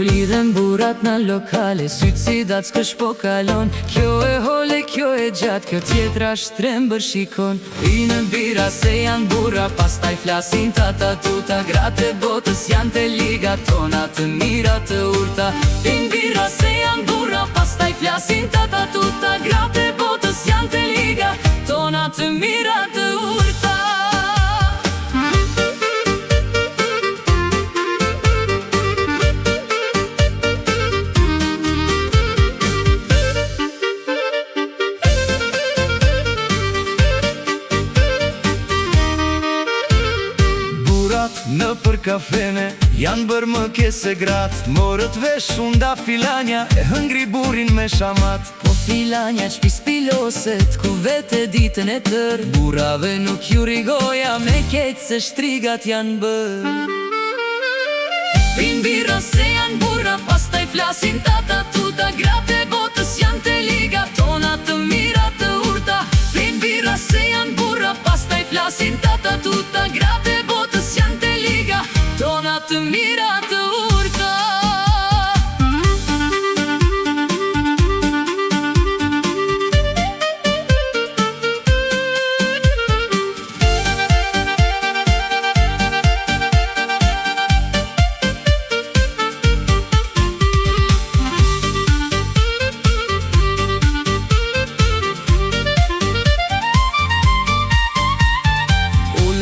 Blidhen burat në lokale, sytë si datë s'kësh po kalon. Kjo e hole, kjo e gjatë, kjo tjetra shtrembër shikon. Pinën bira se janë bura, pastaj flasin tata tuta. Gratë e botës janë të liga tona të mira të urta. Pinë bira se janë bura, pastaj flasin tata tuta. Gratë e botës janë të liga tona të mira të urta. Në për kafene janë bërë më kese gratë. Morët vesh unda filanja e hëngri burin me shamat. Po filanja qpi spiloset ku vete ditën e tërë. Burave nuk ju rigoja me ketë se shtrigat janë bërë. Pinë bira se janë bura, pastaj flasin tata tuta. Gratë e botës janë të liga tona të mira të urta. Pinë bira se janë bura, pastaj flasin tata tuta. Gratë e botës janë të liga tona të mira të urta.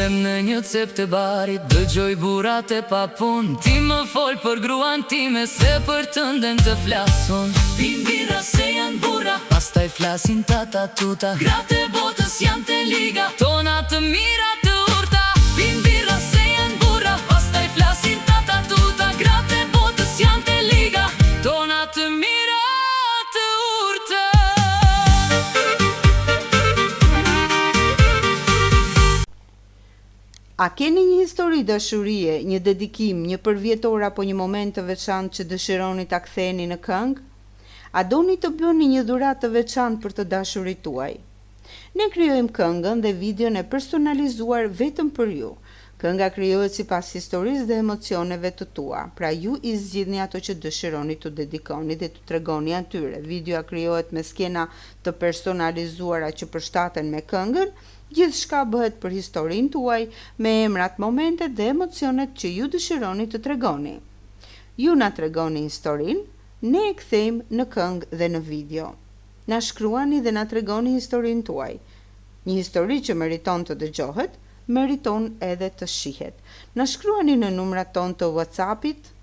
Në një cep të barit, dëgjoj burat e papun. Ti më fol për gruan time, se për tënden të flasun. Pinë bira se janë bura, pastaj flasin tata tuta. Gratë e botës janë të liga tona të mira të urta. Pinë bira se janë bura, pastaj flasin tata tuta. Gratë e botës janë të liga tona të mira të urta. A keni një histori dashurie, një dedikim, një përvjetor apo një moment të veçantë që dëshironi ta ktheni në këngë? A doni të bëni një dhuratë të veçantë për të dashurit tuaj? Ne krijojmë këngën dhe videon e personalizuar vetëm për ju. Kënga krijohet sipas historisë dhe emocioneve të tua, pra ju i zgjidhni ato që dëshironi të dedikoni dhe të tregoni atyre. Videoja krijohet me skena të personalizuara që përshtaten me këngën. Gjithçka bëhet për historinë tuaj, me emrat, momentet dhe emocionet që ju dëshironi të tregoni. Ju na tregoni historinë, ne e kthejmë në këngë dhe në video. Na shkruani dhe na tregoni historinë tuaj. Një histori që meriton të dëgjohet, meriton edhe të shihet. Na shkruani në numrat tonë të WhatsAppit